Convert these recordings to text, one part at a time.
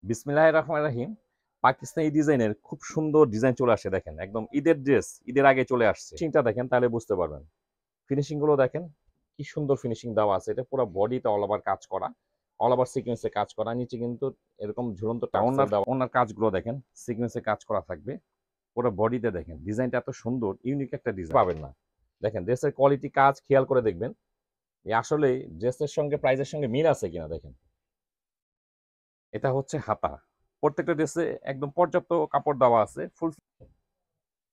বিসমিল্লাহির রহমানির রহিম। পাকিস্তানি ডিজাইনের খুব সুন্দর ডিজাইন চলে আসে, দেখেন একদম ঈদের ড্রেস ঈদের আগে চলে আসছে। ফিনিশিংটা দেখেন তাহলে বুঝতে পারবেন। ফিনিশিং গুলো দেখেন কি সুন্দর ফিনিশিং দেওয়া আছে। এটা পুরো বডিতে অল ওভার কাজ করা, অল ওভার সিকোয়েন্সে কাজ করা, নিচে কিন্তু এরকম ঝুলন্ত টার্সেল দেওয়া। ওনার কাজগুলো দেখেন সিকোয়েন্সে কাজ করা থাকবে পুরো বডিতে। দেখেন ডিজাইনটা এত সুন্দর, ইউনিক একটা ডিজাইন পাবেন না। দেখেন ড্রেসের কোয়ালিটি, কাজ খেয়াল করে দেখবেন আসলে ড্রেসের সঙ্গে প্রাইজের সঙ্গে মিল আছে কিনা। দেখেন এটা হচ্ছে হাতা, প্রত্যেকটা ড্রেসে একদম পর্যাপ্ত কাপড় দেওয়া আছে। ফুল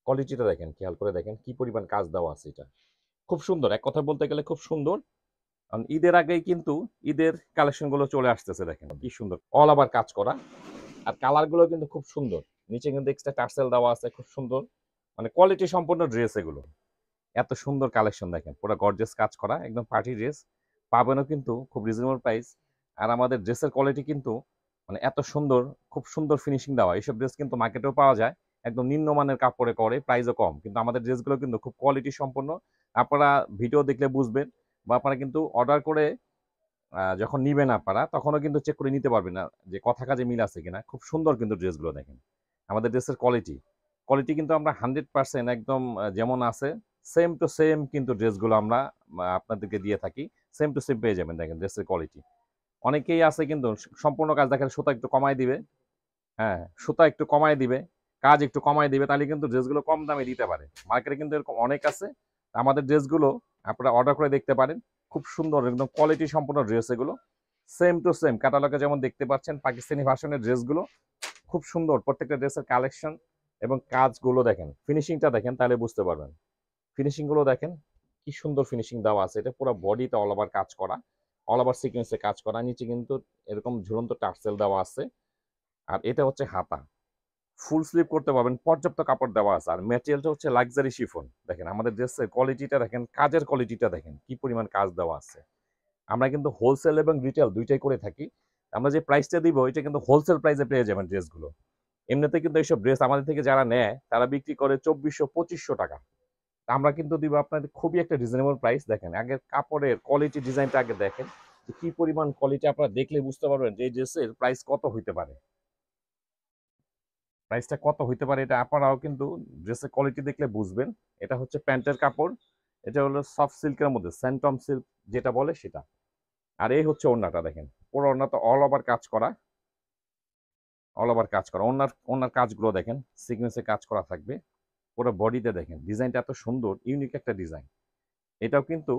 কোয়ালিটিটা দেখেন, খেয়াল করে দেখেন কি পরিমাণ কাজ দেওয়া আছে। এটা খুব সুন্দর, এক কথা বলতে গেলে খুব সুন্দর। কারণ ঈদের আগেই কিন্তু ঈদের কালেকশন গুলো চলে আসতেছে। দেখেন কি সুন্দর অল ওভার কাজ করা, আর কালার গুলো কিন্তু খুব সুন্দর। নিচে কিন্তু এক্সট্রা টার্সেল দেওয়া আছে, খুব সুন্দর, মানে কোয়ালিটি সম্পন্ন ড্রেস এগুলো। এত সুন্দর কালেকশন দেখেন, পুরো গর্জিয়াস কাজ করা, একদম পার্টি ড্রেস পাবেনও কিন্তু খুব রিজনেবল প্রাইস। আর আমাদের ড্রেসের কোয়ালিটি কিন্তু মানে এত সুন্দর, খুব সুন্দর ফিনিশিং দেওয়া। এইসব ড্রেস কিন্তু মার্কেটেও পাওয়া যায়, একদম নিম্নমানের কাপড়ে করে, প্রাইসও কম, কিন্তু আমাদের ড্রেসগুলো কিন্তু খুব কোয়ালিটি সম্পন্ন। আপনারা ভিডিও দেখলে বুঝবেন, বা আপনারা কিন্তু অর্ডার করে যখন নিবেন আপনারা তখনও কিন্তু চেক করে নিতে পারবেন না যে কথা কাজে মিল আছে কিনা। খুব সুন্দর কিন্তু ড্রেসগুলো দেখেন। আমাদের ড্রেসের কোয়ালিটি কোয়ালিটি কিন্তু আমরা 100% একদম যেমন আছে সেম টু সেম কিন্তু ড্রেসগুলো আমরা আপনাদেরকে দিয়ে থাকি। সেম টু সেম পেয়ে যাবেন। দেখেন ড্রেসের কোয়ালিটি, অনেকেই আছে কিন্তু সম্পূর্ণ কাজ দেখেন সুতা একটু কমায় দিবে, হ্যাঁ সুতা একটু কমায় দিবে, কাজ একটু কমায় দিবে, তাহলে কিন্তু ড্রেসগুলো কম দামে দিতে পারে। মার্কেটে কিন্তু এরকম অনেক আছে। আমাদের ড্রেসগুলো আপনারা অর্ডার করে দেখতে পারেন, খুব সুন্দর একদম কোয়ালিটি সম্পূর্ণ ড্রেস এগুলো। সেম টু সেম ক্যাটালগে যেমন দেখতে পাচ্ছেন পাকিস্তানি ভার্সনের ড্রেসগুলো খুব সুন্দর। প্রত্যেকটা ড্রেসের কালেকশন এবং কাজগুলো দেখেন, ফিনিশিংটা দেখেন তাহলে বুঝতে পারবেন। ফিনিশিং গুলো দেখেন কি সুন্দর ফিনিশিং দেওয়া আছে। এটা পুরো বডিতে অল ওভার কাজ করা, অল ওভার সিকোয়েন্সে কাজ করা, নিচে কিন্তু এরকম ঝুলন্ত টার্সেল দেওয়া আছে। আর এটা হচ্ছে হাতা, ফুল স্লিভ করতে পারবেন, পর্যাপ্ত কাপড় দেওয়া আছে। আর ম্যাটেরিয়ালটা হচ্ছে লাক্সারি শিফন। দেখেন আমাদের ড্রেসের কোয়ালিটিটা দেখেন, কাজের কোয়ালিটিটা দেখেন কি পরিমাণ কাজ দেওয়া আছে। আমরা কিন্তু হোলসেল এবং রিটেল দুইটাই করে থাকি। আমরা যে প্রাইসটা দিব এটা কিন্তু হোলসেল প্রাইসে পেয়ে যাবেন ড্রেসগুলো। এমনিতে কিন্তু এইসব ড্রেস আমাদের থেকে যারা নেয় তারা বিক্রি করে 2400-2500 টাকা। আমরা কিন্তু দিব আপনাদের খুবই একটা রিজনেবল প্রাইস। দেখেন আগে কাপড়ের কোয়ালিটি, ডিজাইনটা আগে দেখেন যে কি পরিমাণ কোয়ালিটি। আপনারা দেখলে বুঝতে পারবেন যে এই ড্রেসের প্রাইস কত হইতে পারে, প্রাইসটা কত হইতে পারে। এটা আপনারাও কিন্তু ড্রেসের কোয়ালিটি দেখলে বুঝবেন। এটা হচ্ছে প্যান্টের কাপড়, এটা হলো সফট সিল্কের মধ্যে স্যান্টম সিল্ক যেটা বলে সেটা। আর এই হচ্ছে ওড়নাটা, দেখেন পুরো ওড়নাটা অল ওভার কাজ করা, অল ওভার কাজ করা। ওড়নার ওড়নার কাজগুলো দেখেন সিকোয়েন্সে কাজ করা থাকবে পুরো বডিতে। দেখেন ডিজাইনটা এত সুন্দর, ইউনিক একটা ডিজাইন। এটাও কিন্তু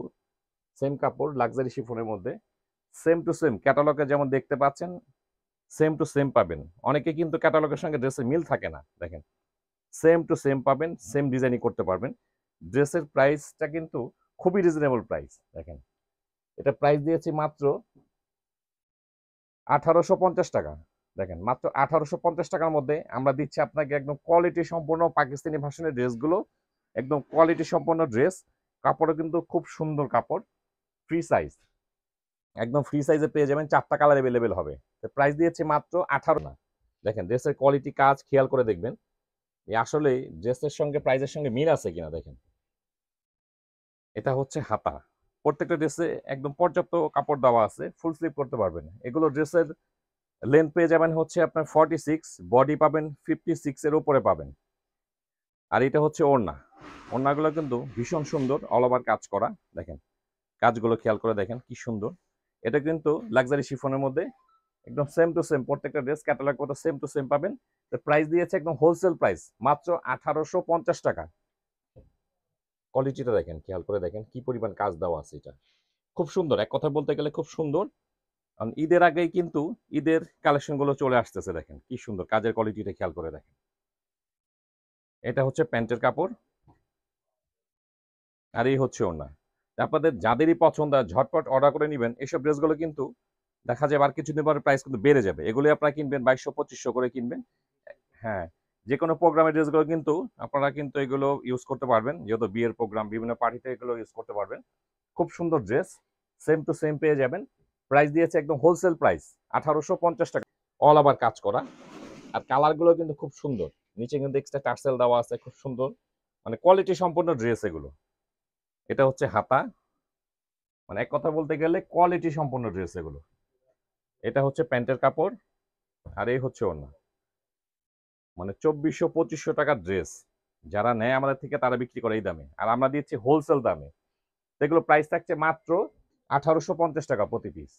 সেম কাপড়, লাক্সারি শিফনের মধ্যে, সেম টু সেম ক্যাটালগে যেমন দেখতে পাচ্ছেন সেম টু সেম পাবেন। অনেকে কিন্তু ক্যাটালগের সঙ্গে ড্রেসের মিল থাকে না, দেখেন সেম টু সেম পাবেন, সেম ডিজাইনই করতে পারবেন। ড্রেসের প্রাইসটা কিন্তু খুবই রিজনেবল প্রাইস। দেখেন এটা প্রাইস দিয়েছি মাত্র 1850 টাকা। দেখেন মাত্র 1850 টাকার মধ্যে আমরা দিচ্ছি আপনাকে একদম কোয়ালিটি সম্পূর্ণ পাকিস্তানি ভার্সনের ড্রেসগুলো, একদম কোয়ালিটি সম্পন্ন ড্রেস। কাপড়ও কিন্তু খুব সুন্দর কাপড়, ফ্রি সাইজ, একদম ফ্রি সাইজে পেয়ে যাবেন, 4টা কালার অ্যাভেলেবেল হবে। প্রাইস দিয়েছে মাত্র 18 না। দেখেন ড্রেসের কোয়ালিটি, কাজ খেয়াল করে দেখবেন আসলে ড্রেসের সঙ্গে প্রাইসের সঙ্গে মিল আছে কিনা। দেখেন এটা হচ্ছে হাতা, প্রত্যেকটা ড্রেসে একদম পর্যাপ্ত কাপড় দেওয়া আছে, ফুল স্লিভ করতে পারবেন। এগুলো ড্রেসের লেন্থ পেয়ে যাবেন হচ্ছে আপনার 46, বডি পাবেন 56 এর উপরে পাবেন। আর এটা হচ্ছে ওড়না, ওড়নাগুলো কিন্তু ভীষণ সুন্দর, অল ওভার কাজ করা। দেখেন কাজগুলো খেয়াল করে দেখেন কি সুন্দর। এটা কিন্তু লাক্সারি শিফনের মধ্যে একদম সেম টু সেম, প্রত্যেকটা ড্রেস ক্যাটালগ মতো সেম টু সেম পাবেন। প্রাইস দিয়েছে একদম হোলসেল প্রাইস মাত্র 1850 টাকা। কোয়ালিটিটা দেখেন, খেয়াল করে দেখেন কি পরিমাণ কাজ দেওয়া আছে। এটা খুব সুন্দর, এক কথা বলতে গেলে খুব সুন্দর। কারণ ঈদের আগেই কিন্তু ঈদের কালেকশন গুলো চলে আসতেছে। দেখেন কি সুন্দর কাজের কোয়ালিটিটা খেয়াল করে দেখেন। এটা হচ্ছে প্যান্টের কাপড়, আর এই হচ্ছে ওড়না। আপনাদের যাদেরই পছন্দ ঝটপট অর্ডার করে নেবেন। এসব ড্রেসগুলো কিন্তু দেখা যাবে আর কিছুদিন পরে প্রাইস কিন্তু বেড়ে যাবে। এগুলো আপনারা কিনবেন 2200-2500 করে কিনবেন। হ্যাঁ, যে কোনো প্রোগ্রামের ড্রেসগুলো কিন্তু আপনারা কিন্তু এগুলো ইউজ করতে পারবেন, যেহেতু বিয়ের প্রোগ্রাম, বিভিন্ন পার্টিতে এগুলো ইউজ করতে পারবেন। খুব সুন্দর ড্রেস, সেম টু সেম পেয়ে যাবেন। প্রাইস দিয়েছে একদম হোলসেল প্রাইস 1850 টাকা, অল ওভার কাজ করা। আর কালারগুলো কিন্তু খুব সুন্দর, নিচে কিন্তু এক্সট্রা টার্সেল দেওয়া আছে, খুব সুন্দর, মানে কোয়ালিটি সম্পন্ন ড্রেস এগুলো। এটা হচ্ছে হাতা, মানে এক কথা বলতে গেলে কোয়ালিটি সম্পন্ন ড্রেস এগুলো। এটা হচ্ছে প্যান্টের কাপড়, আর এই হচ্ছে ওড়না। মানে 2400-2500 টাকার ড্রেস যারা নেয় আমাদের থেকে তারা বিক্রি করে এই দামে, আর আমরা দিচ্ছি হোলসেল দামে। এগুলো প্রাইস থাকছে মাত্র 1850 টাকা প্রতি পিস।